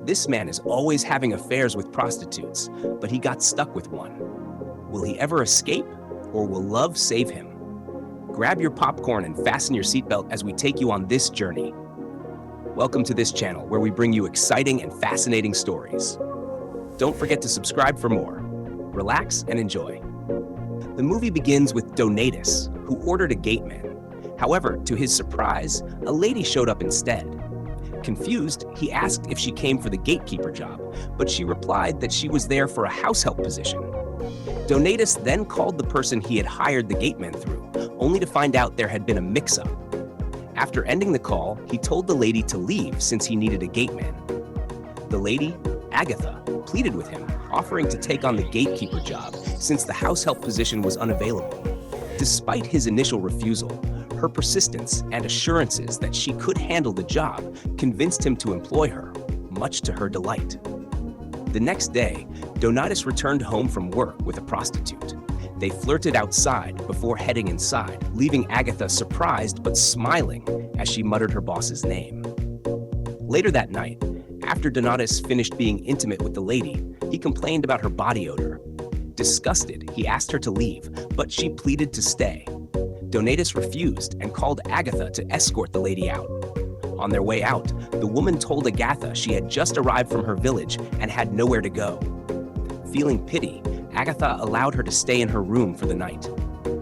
This man is always having affairs with prostitutes, but he got stuck with one. Will he ever escape, or will love save him? Grab your popcorn and fasten your seatbelt as we take you on this journey. Welcome to this channel where we bring you exciting and fascinating stories. Don't forget to subscribe for more. Relax and enjoy. The movie begins with Donatus, who ordered a gateman. However, to his surprise, a lady showed up instead. Confused, he asked if she came for the gatekeeper job, but she replied that she was there for a house help position. Donatus then called the person he had hired the gateman through, only to find out there had been a mix-up. After ending the call, he told the lady to leave since he needed a gateman. The lady, Agatha, pleaded with him, offering to take on the gatekeeper job since the house help position was unavailable. Despite his initial refusal, her persistence and assurances that she could handle the job convinced him to employ her, much to her delight. The next day, Donatus returned home from work with a prostitute. They flirted outside before heading inside, leaving Agatha surprised but smiling as she muttered her boss's name. Later that night, after Donatus finished being intimate with the lady, he complained about her body odor. Disgusted, he asked her to leave, but she pleaded to stay. Donatus refused and called Agatha to escort the lady out. On their way out, the woman told Agatha she had just arrived from her village and had nowhere to go. Feeling pity, Agatha allowed her to stay in her room for the night.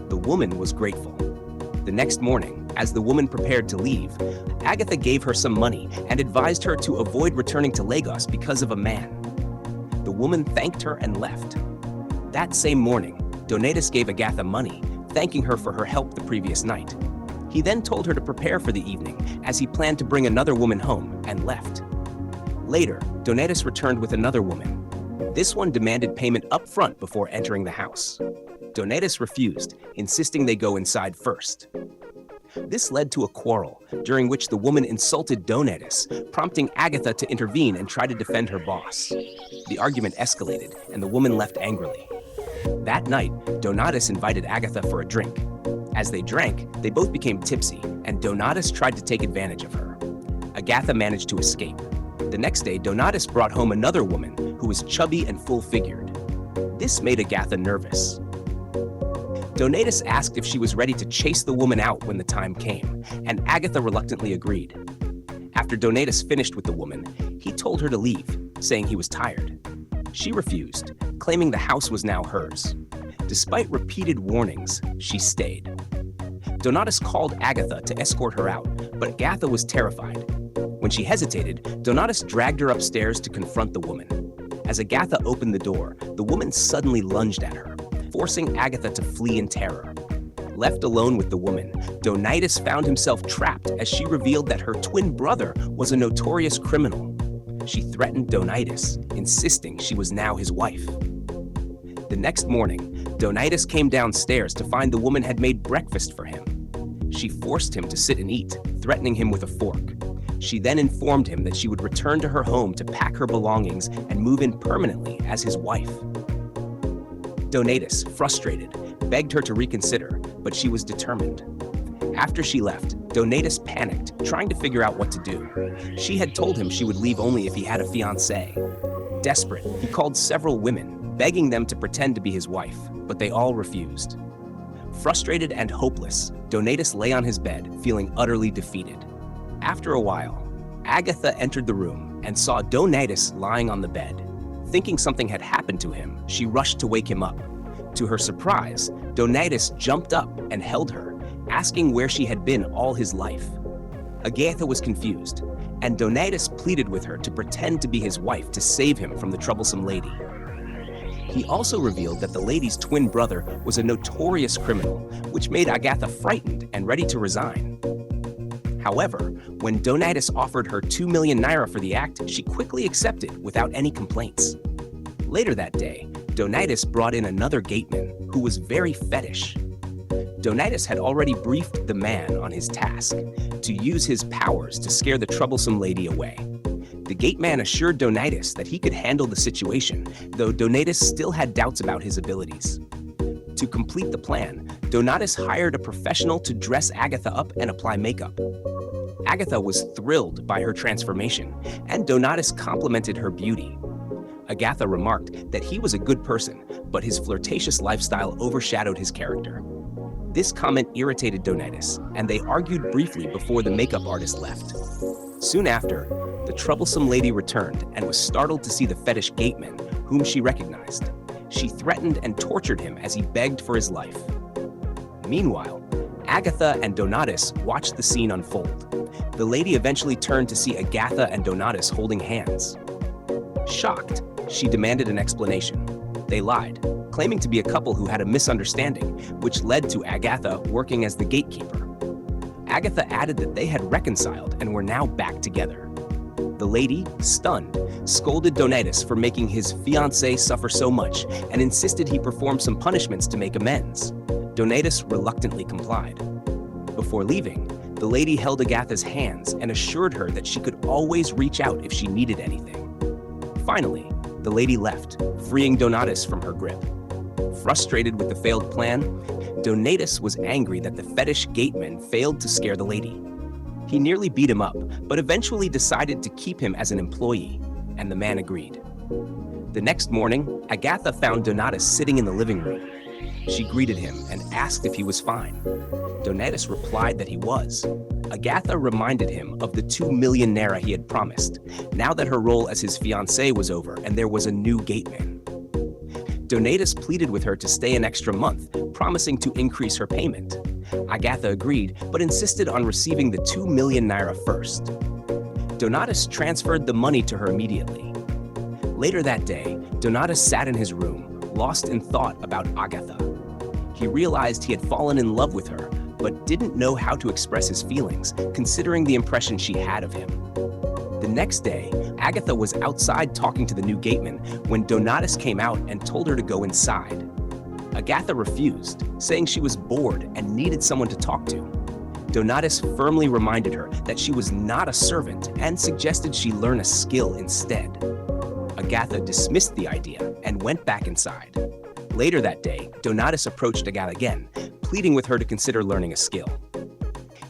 The woman was grateful. The next morning, as the woman prepared to leave, Agatha gave her some money and advised her to avoid returning to Lagos because of a man. The woman thanked her and left. That same morning, Donatus gave Agatha money, thanking her for her help the previous night. He then told her to prepare for the evening, as he planned to bring another woman home, and left. Later, Donatus returned with another woman. This one demanded payment up front before entering the house. Donatus refused, insisting they go inside first. This led to a quarrel, during which the woman insulted Donatus, prompting Agatha to intervene and try to defend her boss. The argument escalated, and the woman left angrily. That night, Donatus invited Agatha for a drink. As they drank, they both became tipsy, and Donatus tried to take advantage of her. Agatha managed to escape. The next day, Donatus brought home another woman who was chubby and full-figured. This made Agatha nervous. Donatus asked if she was ready to chase the woman out when the time came, and Agatha reluctantly agreed. After Donatus finished with the woman, he told her to leave, saying he was tired. She refused, claiming the house was now hers. Despite repeated warnings, she stayed. Donatus called Agatha to escort her out, but Agatha was terrified. When she hesitated, Donatus dragged her upstairs to confront the woman. As Agatha opened the door, the woman suddenly lunged at her, forcing Agatha to flee in terror. Left alone with the woman, Donatus found himself trapped as she revealed that her twin brother was a notorious criminal. She threatened Donatus, insisting she was now his wife. The next morning, Donatus came downstairs to find the woman had made breakfast for him. She forced him to sit and eat, threatening him with a fork. She then informed him that she would return to her home to pack her belongings and move in permanently as his wife. Donatus, frustrated, begged her to reconsider, but she was determined. After she left, Donatus panicked, trying to figure out what to do. She had told him she would leave only if he had a fiancée. Desperate, he called several women, begging them to pretend to be his wife, but they all refused. Frustrated and hopeless, Donatus lay on his bed, feeling utterly defeated. After a while, Agatha entered the room and saw Donatus lying on the bed. Thinking something had happened to him, she rushed to wake him up. To her surprise, Donatus jumped up and held her, asking where she had been all his life. Agatha was confused, and Donatus pleaded with her to pretend to be his wife to save him from the troublesome lady. He also revealed that the lady's twin brother was a notorious criminal, which made Agatha frightened and ready to resign. However, when Donatus offered her 2 million naira for the act, she quickly accepted without any complaints. Later that day, Donatus brought in another gateman who was very fetish. Donatus had already briefed the man on his task, to use his powers to scare the troublesome lady away. The gateman assured Donatus that he could handle the situation, though Donatus still had doubts about his abilities. To complete the plan, Donatus hired a professional to dress Agatha up and apply makeup. Agatha was thrilled by her transformation, and Donatus complimented her beauty. Agatha remarked that he was a good person, but his flirtatious lifestyle overshadowed his character. This comment irritated Donatus, and they argued briefly before the makeup artist left. Soon after, the troublesome lady returned and was startled to see the fetish gateman, whom she recognized. She threatened and tortured him as he begged for his life. Meanwhile, Agatha and Donatus watched the scene unfold. The lady eventually turned to see Agatha and Donatus holding hands. Shocked, she demanded an explanation. They lied, claiming to be a couple who had a misunderstanding, which led to Agatha working as the gatekeeper. Agatha added that they had reconciled and were now back together. The lady, stunned, scolded Donatus for making his fiancée suffer so much and insisted he perform some punishments to make amends. Donatus reluctantly complied. Before leaving, the lady held Agatha's hands and assured her that she could always reach out if she needed anything. Finally, the lady left, freeing Donatus from her grip. Frustrated with the failed plan, Donatus was angry that the fetish gateman failed to scare the lady. He nearly beat him up, but eventually decided to keep him as an employee, and the man agreed. The next morning, Agatha found Donatus sitting in the living room. She greeted him and asked if he was fine. Donatus replied that he was. Agatha reminded him of the 2 million naira he had promised, now that her role as his fiancée was over and there was a new gateman. Donatus pleaded with her to stay an extra month, promising to increase her payment. Agatha agreed, but insisted on receiving the 2 million naira first. Donatus transferred the money to her immediately. Later that day, Donatus sat in his room, lost in thought about Agatha. He realized he had fallen in love with her, but didn't know how to express his feelings, considering the impression she had of him. The next day, Agatha was outside talking to the new gateman when Donatus came out and told her to go inside. Agatha refused, saying she was bored and needed someone to talk to. Donatus firmly reminded her that she was not a servant and suggested she learn a skill instead. Agatha dismissed the idea and went back inside. Later that day, Donatus approached Agatha again, pleading with her to consider learning a skill.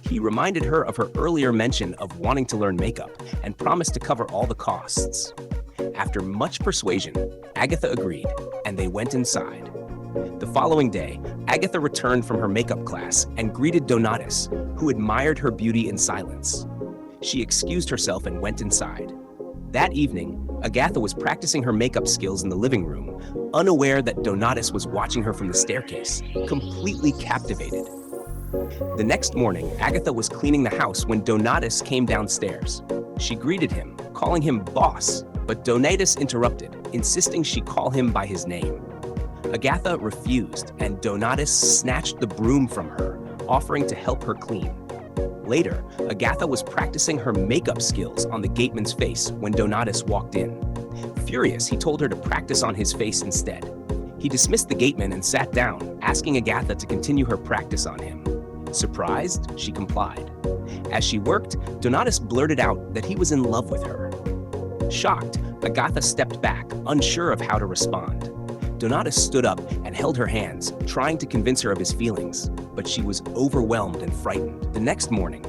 He reminded her of her earlier mention of wanting to learn makeup and promised to cover all the costs. After much persuasion, Agatha agreed, and they went inside. The following day, Agatha returned from her makeup class and greeted Donatus, who admired her beauty in silence. She excused herself and went inside. That evening, Agatha was practicing her makeup skills in the living room, unaware that Donatus was watching her from the staircase, completely captivated. The next morning, Agatha was cleaning the house when Donatus came downstairs. She greeted him, calling him boss, but Donatus interrupted, insisting she call him by his name. Agatha refused, and Donatus snatched the broom from her, offering to help her clean. Later, Agatha was practicing her makeup skills on the gateman's face when Donatus walked in. Furious, he told her to practice on his face instead. He dismissed the gateman and sat down, asking Agatha to continue her practice on him. Surprised, she complied. As she worked, Donatus blurted out that he was in love with her. Shocked, Agatha stepped back, unsure of how to respond. Donatus stood up and held her hands, trying to convince her of his feelings, but she was overwhelmed and frightened. The next morning,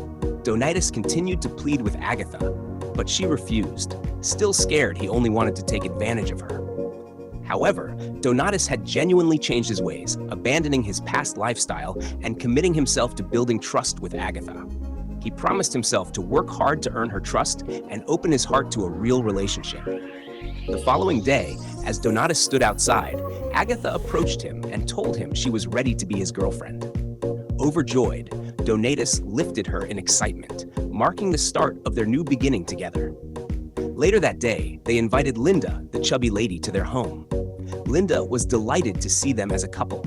Donatus continued to plead with Agatha, but she refused, still scared he only wanted to take advantage of her. However, Donatus had genuinely changed his ways, abandoning his past lifestyle and committing himself to building trust with Agatha. He promised himself to work hard to earn her trust and open his heart to a real relationship. The following day, as Donatus stood outside, Agatha approached him and told him she was ready to be his girlfriend. Overjoyed, Donatus lifted her in excitement, marking the start of their new beginning together. Later that day, they invited Linda, the chubby lady, to their home. Linda was delighted to see them as a couple.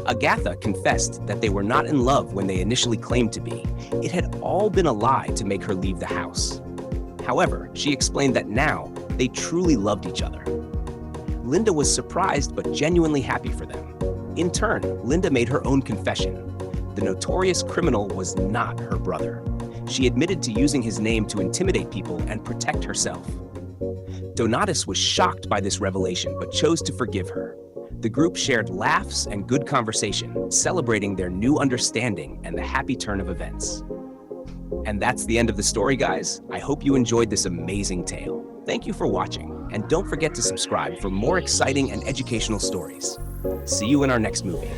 Agatha confessed that they were not in love when they initially claimed to be. It had all been a lie to make her leave the house. However, she explained that now they truly loved each other. Linda was surprised but genuinely happy for them. In turn, Linda made her own confession. The notorious criminal was not her brother. She admitted to using his name to intimidate people and protect herself. Donatus was shocked by this revelation but chose to forgive her. The group shared laughs and good conversation, celebrating their new understanding and the happy turn of events. And that's the end of the story, guys. I hope you enjoyed this amazing tale. Thank you for watching, and don't forget to subscribe for more exciting and educational stories. See you in our next movie.